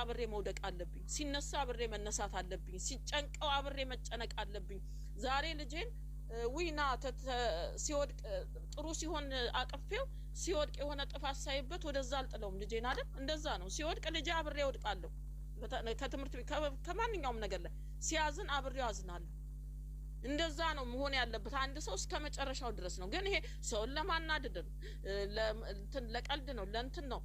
አብሬ መውደቅ አለብኝ ሲነሳ አብሬ መነሳት አለብኝ ሲጨንቀው አብሬ መጨነቅ አለብኝ ዛሬ ልጄን ዊና ሲወድቅ ጥሩ ሲሆን አቅፌው ሲወድቅ የሆነ ጥፋት ሳይበት ወደዛ አልጥለውም ልጄን አይደል እንደዛ ነው ሲወድቅ ልጄ አብሬ ወድቃለሁ ከትምህርት ከማንኛውም ነገር ላይ ሲያዝን አብሬው አዝናለሁ እንደዛ ነው መሆን ያለበት አንድ ሰው እስከ መጨረሻው ድረስ ነው ግን ይሄ ሰውን ለማናደድ ለቀልድ ነው ለእንትን ነው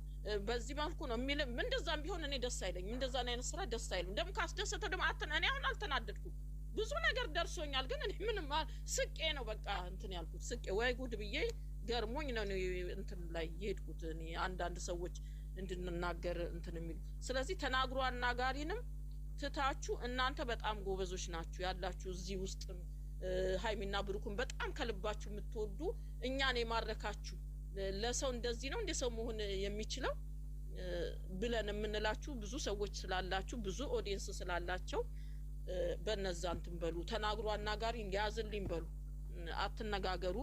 በዚህ መልኩ ነው የሚል እንደዛም ቢሆን እኔ ደስ አይለኝም እንደዛ አይነት ስራ ደስ አይልም ደም ካስደሰተ ደም እኔ አሁን አልተናደድኩም ብዙ ነገር ደርሶኛል ግን እኔ ምንም ስቄ ነው በቃ እንትን ያልኩት ስቄ ወይ ጉድ ብዬ ገርሞኝ ነው እንትን ላይ የሄድኩት እኔ አንዳንድ ሰዎች እንድንናገር እንትን የሚሉ ስለዚህ ተናግሮ አናጋሪንም ትታችሁ እናንተ በጣም ጎበዞች ናችሁ ያላችሁ እዚህ ውስጥ ሃይሚና ብሩክን በጣም ከልባችሁ የምትወዱ እኛን የማረካችሁ ለሰው እንደዚህ ነው እንደ ሰው መሆን የሚችለው ብለን የምንላችሁ ብዙ ሰዎች ስላላችሁ ብዙ ኦዲየንስ ስላላቸው በነዛ እንትን በሉ ተናግሮ አናጋሪን ያዝልኝ በሉ አትነጋገሩ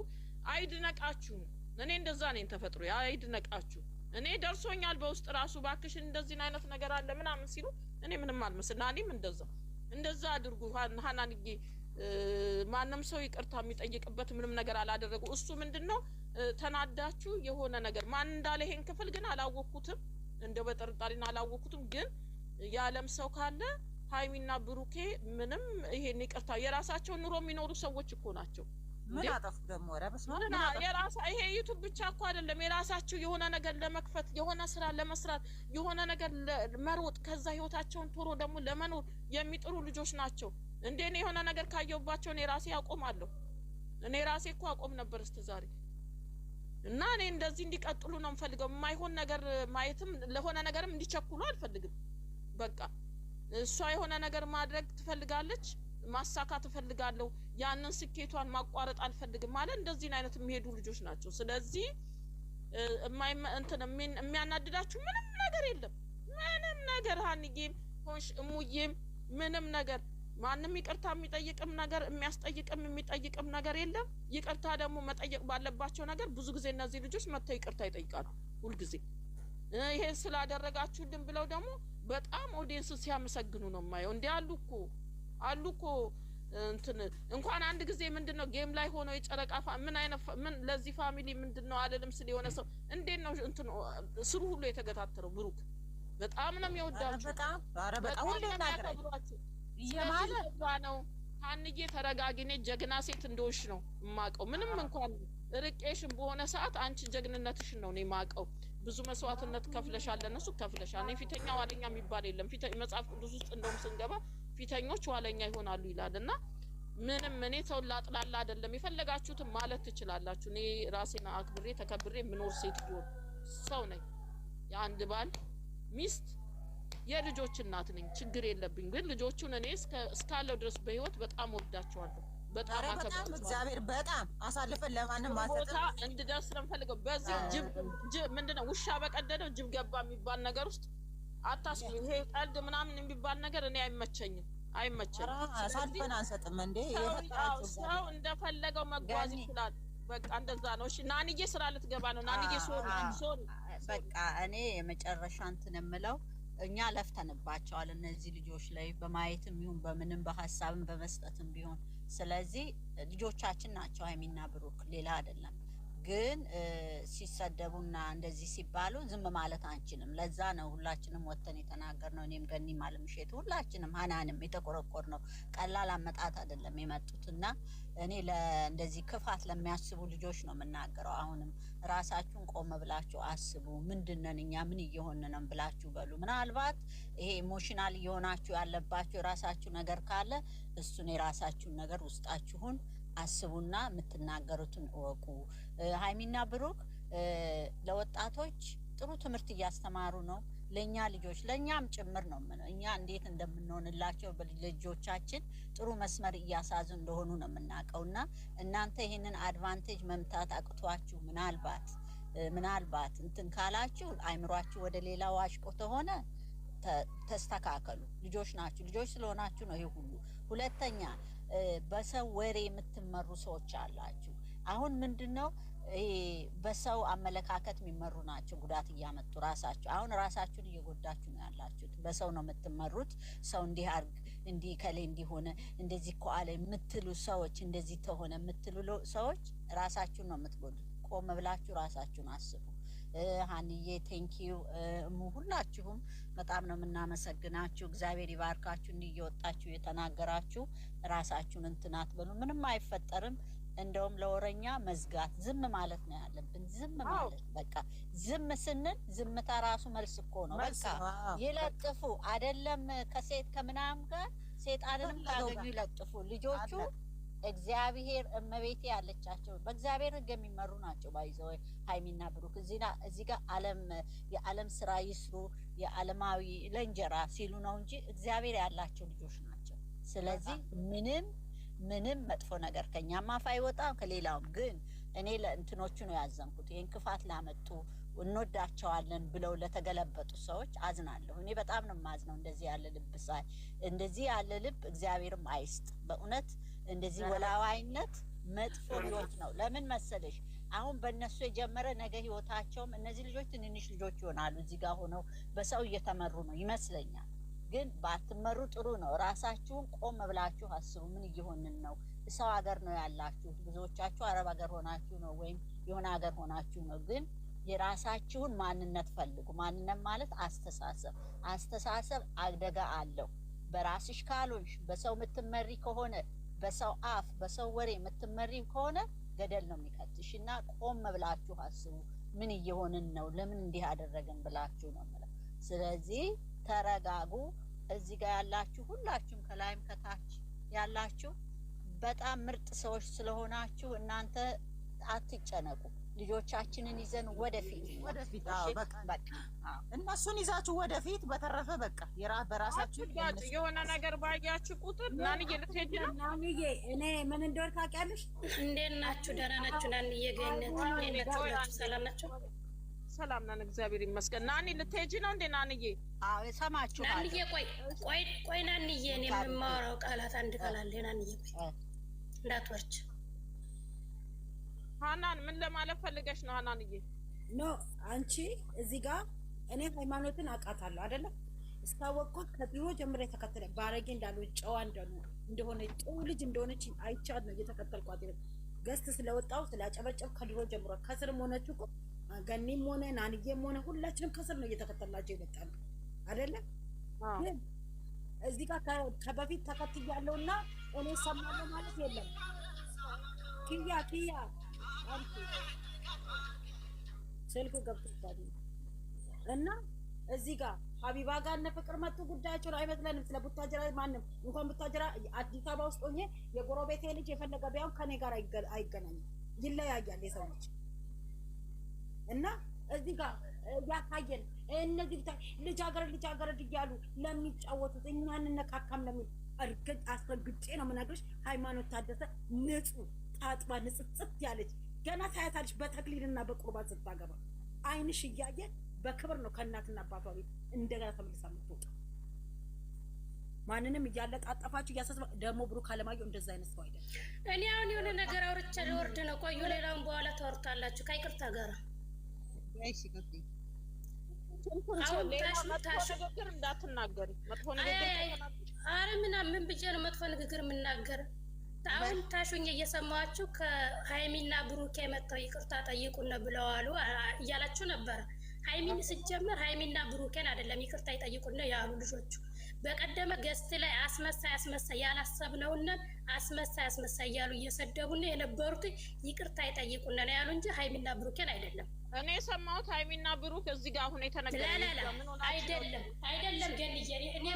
አይድነቃችሁ እኔ እንደዛ ነኝ ተፈጥሮ አይድነቃችሁ እኔ ደርሶኛል በውስጥ ራሱ ባክሽን እንደዚህ አይነት ነገር አለ ምናምን ሲሉ እኔ ምንም አልመስል ናኒም እንደዛ አድርጉ ሃናንዬ ማንም ሰው ይቅርታ የሚጠይቅበት ምንም ነገር አላደረጉ እሱ ምንድነው ተናዳችሁ የሆነ ነገር ማን እንዳለ ይሄን ክፍል ግን አላወኩትም እንደው በጥርጣሪና አላወኩትም ግን ያለም ሰው ካለ ሃይሚና ብሩኬ ምንም ይሄን ይቅርታ የራሳቸው ኑሮ የሚኖሩ ሰዎች እኮ ናቸው ምን አጠፉ ደግሞ ረበስማና ይሄ ዩቲዩብ ብቻ እኮ አይደለም የራሳቸው የሆነ ነገር ለመክፈት የሆነ ስራ ለመስራት የሆነ ነገር መሮጥ ከዛ ህይወታቸውን ቶሎ ደግሞ ለመኖር የሚጥሩ ልጆች ናቸው እንደኔ የሆነ ነገር ካየውባቸው እኔ ራሴ ያቆማለሁ እኔ ራሴ እኮ አቆም ነበር ዛሬ እና እኔ እንደዚህ እንዲቀጥሉ ነው የምፈልገው የማይሆን ነገር ማየትም ለሆነ ነገርም እንዲቸኩሉ አልፈልግም በቃ እሷ የሆነ ነገር ማድረግ ትፈልጋለች ማሳካት ትፈልጋለሁ ያንን ስኬቷን ማቋረጥ አልፈልግም ማለት እንደዚህ አይነት የሚሄዱ ልጆች ናቸው ስለዚህ የሚያናድዳችሁ ምንም ነገር የለም ምንም ነገር ሃንዬም ሆንሽ እሙዬም ምንም ነገር ማንም ይቅርታ የሚጠይቅም ነገር የሚያስጠይቅም የሚጠይቅም ነገር የለም ይቅርታ ደግሞ መጠየቅ ባለባቸው ነገር ብዙ ጊዜ እነዚህ ልጆች መጥተው ይቅርታ ይጠይቃሉ ሁሉ ጊዜ ይሄን ስላደረጋችሁልን ብለው ደግሞ በጣም ኦዲየንስ ሲያመሰግኑ ነው ማየው እንዴ አሉ እኮ እንኳን አንድ ጊዜ ምንድነው ጌም ላይ ሆኖ የጨረቃ ምን ለዚህ ፋሚሊ ምንድነው አለልም ስለ የሆነ ሰው እንዴት ነው ስሩ ሁሉ የተገታተረው ብሩክ በጣም ነው የሚወዳችሁ በጣም ሁሉ ነገር ይማለ ነው ሃንዬ ተረጋጊኔ ጀግና ሴት እንደሆንሽ ነው ማቀው ምንም እንኳን ርቄሽን በሆነ ሰዓት አንቺ ጀግንነትሽን ነው ማቀው ብዙ መስዋዕትነት ከፍለሻል ለነሱ ከፍለሻል እኔ ፊተኛ ዋለኛ የሚባል የለም መጽሐፍ ቅዱስ ውስጥ እንደውም ስንገባ ፊተኞች ዋለኛ ይሆናሉ ይላልና ምንም እኔ ሰው ላጥላላ አይደለም የፈለጋችሁትን ማለት ትችላላችሁ እኔ ራሴና አክብሬ ተከብሬ ምኖር ሴት ሰው ነኝ የአንድ ባል ሚስት የልጆች እናት ነኝ ችግር የለብኝ ግን ልጆቹን እኔ እስካለው ድረስ በህይወት በጣም ወዳቸዋለሁ በጣም አከብራለሁ እግዚአብሔር በጣም አሳልፈን ለማንም ማሰጥ እንድደርስ ነው ፈልገው በዚህ ጅብ ምንድነው ውሻ በቀደደው ጅብ ገባ የሚባል ነገር ውስጥ አታስቡ ይሄ ቀልድ ምናምን የሚባል ነገር እኔ አይመቸኝም አሳልፈን አንሰጥም እንዴ ሰው እንደፈለገው መጓዝ ይችላል በቃ እንደዛ ነው እሺ ናንዬ ስራ ልትገባ ነው ናንዬ ሶሪ በቃ እኔ የመጨረሻ እንትን የምለው እኛ ለፍተንባቸዋል እነዚህ ልጆች ላይ በማየትም ይሁን በምንም በሐሳብም በመስጠትም ቢሆን ስለዚህ ልጆቻችን ናቸው ሃይሚና ብሩክ ሌላ አይደለም ግን ሲሰደቡና እንደዚህ ሲባሉ ዝም ማለት አንችልም ለዛ ነው ሁላችንም ወተን የተናገርነው እኔም ገኒ ማለምሸት ሁላችንም ሃናንም የተቆረቆርነው ቀላል አመጣጥ አይደለም የመጡትና እኔ ለእንደዚህ ክፋት ለሚያስቡ ልጆች ነው የምናገረው አሁንም ራሳችሁን ቆም ብላችሁ አስቡ ምንድነን እኛ ምን እየሆነ ነው ብላችሁ በሉ ምናልባት ይሄ ኢሞሽናል እየሆናችሁ ያለባችሁ ራሳችሁ ነገር ካለ እሱን የራሳችሁን ነገር ውስጣችሁን አስቡና የምትናገሩትን እወቁ ሃይሚና ብሩክ ለወጣቶች ጥሩ ትምህርት እያስተማሩ ነው ለኛ ልጆች ለኛም ጭምር ነው እኛ እንዴት እንደምንሆንላቸው በልጆቻችን ጥሩ መስመር እያሳዙ እንደሆኑ ነው የምናውቀውና እናንተ ይሄንን አድቫንቴጅ መምታት አቅቷችሁ ምናልባት እንትን ካላችሁ አይምሯችሁ ወደ ሌላ ዋሽቆ ተሆነ ተስተካከሉ ልጆች ናችሁ ልጆች ስለሆናችሁ ነው ይሄ ሁሉ ሁለተኛ በሰው ወሬ የምትመሩ ሰዎች አላችሁ አሁን ምንድነው በሰው አመለካከት የሚመሩ ናቸው ጉዳት እያመጡ ራሳቸው። አሁን ራሳችሁን እየጎዳችሁ ነው ያላችሁት። በሰው ነው የምትመሩት። ሰው እንዲህ አርግ እንዲህ ከሌ እንዲሆነ እንደዚህ እኮ አለ የምትሉ ሰዎች፣ እንደዚህ ተሆነ የምትሉ ሰዎች ራሳችሁን ነው የምትጎዱት። ቆም ብላችሁ ራሳችሁን አስቡ። ሀኒዬ ቴንኪዩ፣ ሁላችሁም በጣም ነው የምናመሰግናችሁ። እግዚአብሔር ይባርካችሁ። እንዲህ እየወጣችሁ የተናገራችሁ ራሳችሁን እንትን አትበሉ። ምንም አይፈጠርም። እንደውም ለወረኛ መዝጋት ዝም ማለት ነው ያለብን። ዝም ማለት በቃ ዝም ስንል ዝምታ ራሱ መልስ እኮ ነው። በቃ ይለጥፉ አይደለም ከሴት ከምናም ጋር ሴጣንንም ካገኙ ይለጥፉ። ልጆቹ እግዚአብሔር እመቤቴ ያለቻቸው በእግዚአብሔር ሕግ የሚመሩ ናቸው። ባይዘው ሀይሚና ብሩክ እዚህ ጋር የዓለም ስራ ይስሩ የዓለማዊ ለእንጀራ ሲሉ ነው እንጂ እግዚአብሔር ያላቸው ልጆች ናቸው። ስለዚህ ምንም መጥፎ ነገር ከኛም አፍ አይወጣም ከሌላውም። ግን እኔ ለእንትኖቹ ነው ያዘንኩት። ይህን ክፋት ላመጡ እንወዳቸዋለን ብለው ለተገለበጡ ሰዎች አዝናለሁ። እኔ በጣም ነው የማዝነው። እንደዚህ ያለ ልብ ሳይ እንደዚህ ያለ ልብ እግዚአብሔርም አይስጥ በእውነት። እንደዚህ ወላዋይነት መጥፎ ህይወት ነው። ለምን መሰለሽ አሁን በእነሱ የጀመረ ነገ ህይወታቸውም እነዚህ ልጆች ትንንሽ ልጆች ይሆናሉ። እዚህ ጋር ሆነው በሰው እየተመሩ ነው ይመስለኛል። ግን ባትመሩ ጥሩ ነው። ራሳችሁን ቆም ብላችሁ አስቡ። ምን እየሆንን ነው? ሰው ሀገር ነው ያላችሁት። ብዙዎቻችሁ አረብ ሀገር ሆናችሁ ነው ወይም የሆነ ሀገር ሆናችሁ ነው። ግን የራሳችሁን ማንነት ፈልጉ። ማንነት ማለት አስተሳሰብ አደጋ አለው። በራስሽ ካልሆንሽ በሰው የምትመሪ ከሆነ በሰው አፍ በሰው ወሬ የምትመሪ ከሆነ ገደል ነው የሚከትሽ። እና ቆም ብላችሁ አስቡ። ምን እየሆንን ነው? ለምን እንዲህ አደረግን ብላችሁ ነው ማለት። ስለዚህ ተረጋጉ። እዚህ ጋር ያላችሁ ሁላችሁም ከላይም ከታች ያላችሁ በጣም ምርጥ ሰዎች ስለሆናችሁ እናንተ አትጨነቁ። ልጆቻችንን ይዘን ወደፊት በቃ እነሱን ይዛችሁ ወደፊት። በተረፈ በቃ በራሳችሁ የሆነ ነገር ባያችሁ ቁጥር ናንዬ ልትሄጂ ነው። ናንዬ እኔ ምን እንደወር ታውቂያለሽ? እንዴት ናችሁ? ደህና ናችሁ? ናንዬ ገነት ሰላም ናችሁ? ሰላም ነን እግዚአብሔር ይመስገን። ናኒ ልትሄጂ ነው እንዴ? ናንዬ አዎ ሰማችኋል። ናንዬ ቆይ ናንዬ እኔ የምማወራው ቃላት አንድ ቃል ናንዬ ቆይ እንዳትወርች። ሀናን ምን ለማለት ፈልገሽ ነው? ሀናንዬ ኖ አንቺ እዚህ ጋር እኔ ሃይማኖትን አውቃታለሁ አይደለም እስካወቅኩት ከድሮ ጀምሬ ተከተለ ባረጌ እንዳልሆነ ጨዋ እንደሆነ ጥሩ ልጅ እንደሆነች አይቻት ነው እየተከተልኳት። ገስት ስለወጣው ስላጨበጨብ ከድሮ ጀምሮ ከስርም ሆነች እኮ ገኒም ሆነ ናንዬም ሆነ ሁላችንም ከስር ነው እየተከተልናቸው ይመጣሉ አይደለም። ግን እዚህ ጋር ከበፊት ተከትያለሁና እኔ ሰማለሁ ማለት የለም። ኪያ ስልኩ ገብቶታል እና እዚህ ጋር ሀቢባ ጋር እነ ፍቅር መጡ። ጉዳያቸው አይመስለንም። ስለ ቡታጅራ ማንም እንኳን ቡታጅራ አዲስ አበባ ውስጥ ሆኜ የጎረቤቴ ልጅ የፈለገ ቢያውም ከኔ ጋር አይገናኝም፣ ይለያያል የሰው ልጅ እና እዚህ ጋር ያሳየን እነዚህ ልጃገረድ እያሉ ለሚጫወቱት እኛን ነካካም ለሚል አስረግጬ ነው የምነግርሽ። ሃይማኖት ታደሰ ንጹህ ታጥባ ንጽጽት ያለች ገና ታያታለች። በተክሊልና በቁርባን ስታገባ አይንሽ እያየ በክብር ነው ከእናትና አባቷ ቤት እንደገና ተመልሳ የምትወጣ። ማንንም እያለጣጠፋችሁ እያሳስባ ደግሞ ብሩክ አለማየሁ እንደዛ አይነት ሰው አይደለም። እኔ አሁን የሆነ ነገር አውርቼ ልወርድ ነው። ቆዩ፣ ሌላውን በኋላ ታወርታላችሁ ከይቅርታ ጋር። ንግግር እንዳትናገሪ መጥፎ ንግግር። አረ ምን ብዬ ነው መጥፎ ንግግር የምናገር? አሁን ታሹኝ እየሰማችሁ ከሀይሚና ብሩኬ መጥተው ይቅርታ ጠይቁን ብለዋሉ እያላችሁ ነበረ። ሀይሚን ስጀምር ሀይሚና ብሩኬን አይደለም ይቅርታ ይጠይቁን ያሉ ልጆቹ። በቀደመ ገስት ላይ አስመሳይ ያላሰብነውን አስመሳይ እያሉ እየሰደቡን የነበሩት ይቅርታ ይጠይቁን ያሉ እንጂ ሀይሚና ብሩኬን አይደለም። እኔ የሰማሁት ሀይሚና ብሩክ እዚህ ጋር አሁን የተነገረ አይደለም ገንዬ እኔ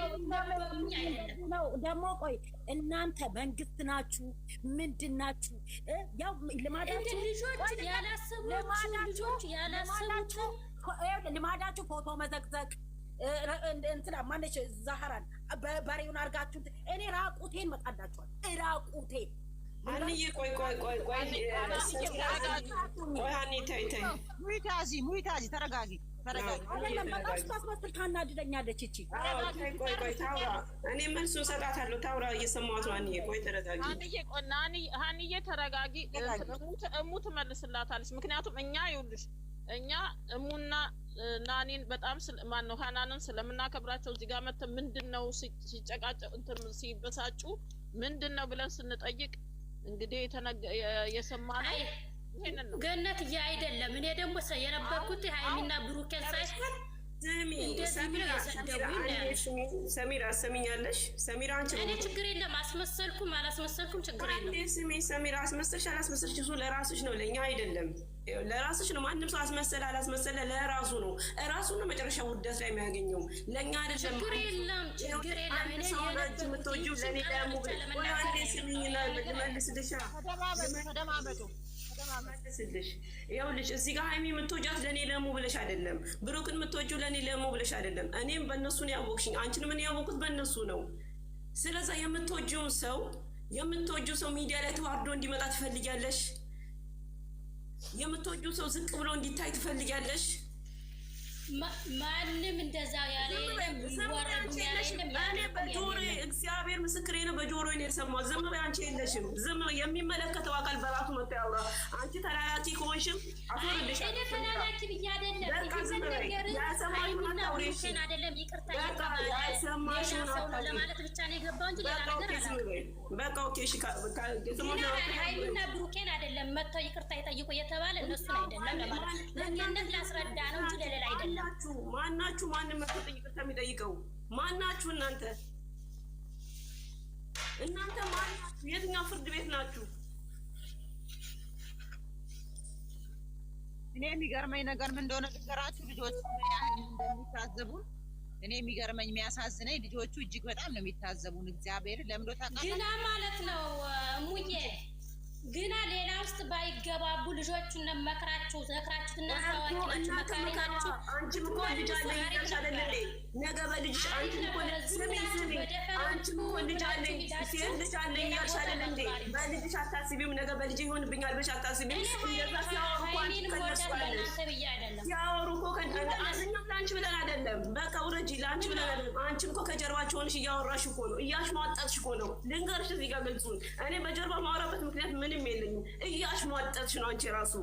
ነው ደግሞ። ቆይ እናንተ መንግስት ናችሁ ምንድን ናችሁ? ያው ልማዳችሁ ልማዳችሁ ፎቶ መዘግዘግ እንትና ማነች ዛህራን በሬውን አድርጋችሁት እኔ ራቁቴን መጣላችኋል። ራቁቴን አንዬ ቆይ ሀኒ ተይ ሙይታዚ ተረጋጊ። ታስመስል ታናድደኛለች እቺ። ቆይ ታውራ፣ እኔ መልሱን እሰጣታለሁ። ታውራ እየሰማሁት ነው። አንዬ ቆይ ተረጋጊ። ሀኒዬ ተረጋጊ። እሙ ትመልስላታለች። ምክንያቱም እኛ ይኸውልሽ እኛ እሙና ናኒን በጣም ማን ነው ሀናንን ስለምናከብራቸው እዚህ ጋር መተን ምንድነው ሲጨቃጨ እንትን ሲበሳጩ ምንድነው ብለን ስንጠይቅ እንግዲህ የሰማነው ይሄንን ነው። ገነት አይደለም። እኔ ደግሞ የነበርኩት ሃይሚና ብሩኬን ሳይሆን ሰሚራ ሰሚኛለሽ? ሰሚራ አንቺ እኔ ችግር የለም አስመሰልኩም አላስመሰልኩም ችግር የለም። ስሚ ሰሚራ አስመሰልሽ አላስመሰልሽ እሱ ለራስሽ ነው፣ ለእኛ አይደለም። ለራስሽ ነው። ማንም ሰው አስመሰለ አላስመሰለ ለራሱ ነው። ራሱ ነው መጨረሻ ውርደት ላይ የሚያገኘው፣ ለእኛ አይደለም። ችግር የለም ችግር የለም። እኔ የምትወጂው ለእኔ ደግሞ አንዴ ስሚኝና ልመልስልሻ መልስልሽ። ይኸውልሽ እዚህ ጋር ሀይሚ የምትወጃት ለእኔ ለሙ ብለሽ አይደለም፣ ብሩክን የምትወጂው ለእኔ ለሙ ብለሽ አይደለም። እኔም በእነሱ ነው ያወቅሽኝ፣ አንቺን ምን ያወቁት በእነሱ ነው። ስለዛ የምትወጂው ሰው ሚዲያ ላይ ተዋርዶ እንዲመጣ ትፈልጊያለሽ? የምትወጂው ሰው ዝቅ ብሎ እንዲታይ ትፈልጊያለሽ? ማንም እንደዛ ያለ በጆሮዬ እግዚአብሔር ምስክሬ ነው፣ በጆሮዬ ነው የሰማሁት። ዝም በይ አንቺ የለሽም። ዝም የሚመለከተው አካል በራሱ መጥቶ ያውራ። አንቺ ተላላኪ ከሆንሽም አፈርልሻለሁ። እኔ ተላላኪ ብዬ አይደለም። ለማለት ብቻ ነው የገባው እንጂ ሌላ ነገር አላውቅም። በቃ ኦኬ እሺ። ሃይሚና ብሩኬን አይደለም መጥተው ይቅርታ ይጠይቁ የተባለ እነሱን አይደለም ለማለት ለእኛነት ላስረዳ ነው እንጂ ለሌላ አይደለም። ማናችሁ ማንም መጥቶ ይቅርታ የሚጠይቀው ማናችሁ? እናንተ ማናችሁ? የትኛው ፍርድ ቤት ናችሁ? እኔ የሚገርመኝ ነገር ምን እንደሆነ ልንገራችሁ። ልጆች እንደሚታዘቡን እኔ የሚገርመኝ የሚያሳዝነኝ ልጆቹ እጅግ በጣም ነው የሚታዘቡን። እግዚአብሔር ለምዶ ታውቃለህ ግና ማለት ነው ሙዬ ግና ሌላ ውስጥ ባይገባቡ ልጆቹን መክራችሁ ዘክራችሁ እናሳዋቂናችሁ መካሪናችሁ አንቺም እኮ ልጅ አለኝ ይሻለልኝ ነገ በልጅሽ አንቺም እኮ ልጅ አለኝ ሴት ልጅ አለኝ ያልሻለል እንዴ በልጅሽ አታስቢም? ነገ በልጅ ይሆንብኛል ብለሽ አታስቢም? እንደዛ ሲያወሩ እኮ አንቺ ከነሷለሽ ሲያወሩ እኮ እኛም ለአንቺ ብለን አይደለም። በቃ ውረጂ፣ ለአንቺ ብለን አይደለም። አንቺም እኮ ከጀርባቸው ሆነሽ እያወራሽ እኮ ነው፣ እያሽሟጠጥሽ እኮ ነው። ልንገርሽ እዚህ ጋር ግልጹን እኔ በጀርባ ማውራበት ምክንያት ምንም የለኝም። እያሽሟጠጥሽ ነው አንቺ ራሱ።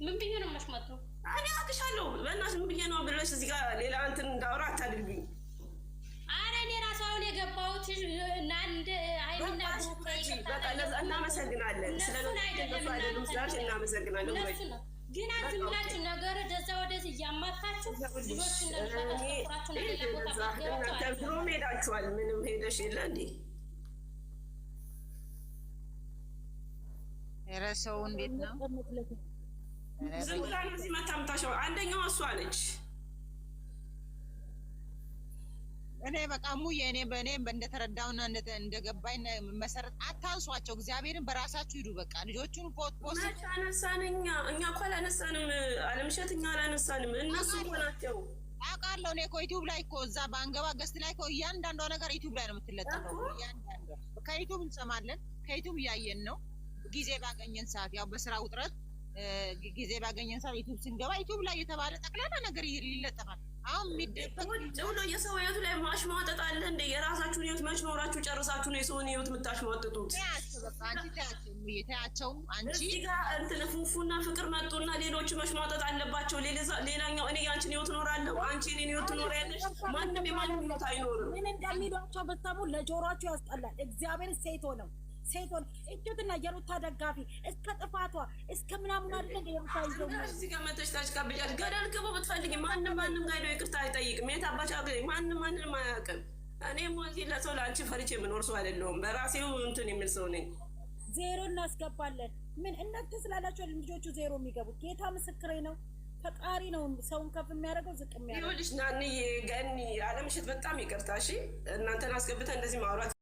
ምን ብዬ ነው የማሽሟጠው? እኔ አውቅሻለሁ። በእናትሽ ምን ብዬ ነው ብለሽ እዚህ ጋር ሌላ እንትን እንዳወራ አታድርጊኝ። አረ እኔ ራሱ አሁን የገባሁት አንድ አይና በቃ እናመሰግናለን። እናመሰግናለን። ግን አንቺ ምላችሁ ነገር ደዛ ወደዚህ እያማታችሁ ልጆችን ድሮም ሄዳችኋል። ምንም ሄደሽ የለ እንዴ? ኧረ ሰው እንዴት ነው ዝም ብላ ነው እዚህ መታ የምታሸው። አንደኛዋ እሷ ነች። እኔ በቃ ሙዬ እኔ እንደተረዳውና እንደገባኝ መሰረት አታንሷቸው። እግዚአብሔርን በራሳችሁ ሂዱ። በቃ ልጆቹን ፖስት አነሳን። እኛ እኮ አላነሳንም። አለምሸት እኛ አላነሳንም። እነሱ እኮ ናቸው። አውቃለሁ። እኔ እኮ ዩቲዩብ ላይ እኮ እዛ በአንገባ ገስት ላይ እኮ እያንዳንዷ ነገር ዩቲዩብ ላይ ነው የምትለጠፈው። እያንዳንዷ ከዩቲዩብ እንሰማለን፣ ከዩቲዩብ እያየን ነው። ጊዜ ባገኘን ሰዓት ያው በስራ ውጥረት ጊዜ ባገኘን ሰዓት ዩቲዩብ ስንገባ ዩቲዩብ ላይ የተባለ ጠቅላላ ነገር ይለጠፋል። አሁን የሚደበቅ ብሎ የሰው ህይወት ላይ ማሽሟጠጥ አለ እንደ የራሳችሁን ህይወት መች ኖራችሁ ጨርሳችሁ ነው የሰውን ህይወት የምታሽሟጥጡት? ተያቸው። አንቺ እዚህ ጋር እንትን ፉፉና ፍቅር መጡና ሌሎቹ መሽሟጠጥ አለባቸው። ሌላኛው እኔ የአንቺን ህይወት ኖራለሁ፣ አንቺ እኔን ህይወት ትኖሪያለሽ። ማንም የማንም ህይወት አይኖርም። ምን እንደሚሏቸው ብትሰሙ ለጆሮአችሁ ያስጠላል። እግዚአብሔር ሴት ሆነው እጁትና የሩታ ደጋፊ እስከ ጥፋቷ እስከ ምናምን አይደለም የሩታ እዚህ ጋር መተሽ ታጭቃብጫለሽ። ገደል ግቡ ብትፈልጊ ማንም ጋር ሄዶ ይቅርታ አይጠይቅም። የት አባቻ ማንም አያውቅም። እኔም እዚህ ለሰው ለአንቺ ፈርቼ የምኖር ሰው አይደለሁም። በራሴው እንትን የሚል ሰው ነኝ። ዜሮ እናስገባለን። ምን እናንተ ስላላችሁ ልጆቹ ዜሮ የሚገቡት ጌታ ምስክሬ ነው። ፈጣሪ ነው ሰውን ከፍ የሚያደርገው ዝቅ የሚያደርገው። ይኸውልሽ ናንዬ ገኒ አለምሽት በጣም ይቅርታ እሺ። እናንተን አስገብተን እንደዚህ ማውራት